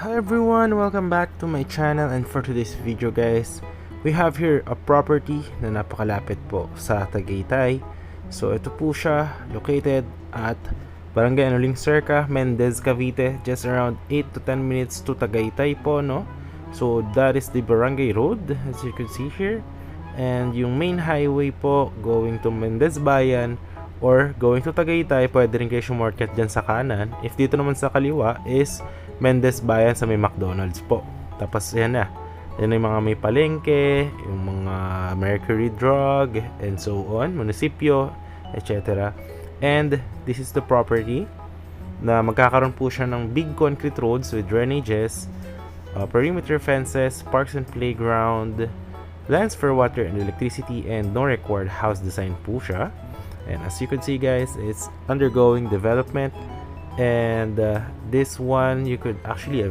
Hi everyone, welcome back to my channel, and for today's video guys, we have here a property na napakalapit po sa Tagaytay. So ito po siya, located at Barangay Anuling Cerca, Mendez, Cavite, just around 8 to 10 minutes to Tagaytay po, no? So that is the Barangay Road, as you can see here. And yung main highway po going to Mendez Bayan or going to Tagaytay, pwede rin kayo market dyan sa kanan. If dito naman sa kaliwa is Mendez Bayan sa may McDonald's po. Tapos yan na. Yan yung mga may palengke, yung mga Mercury Drug, and so on, munisipyo, etc. And this is the property na magkakaroon po siya ng big concrete roads with drainages, perimeter fences, parks and playground, lands for water and electricity, and no required house design po siya. And as you can see guys, it's undergoing development, and this one you could actually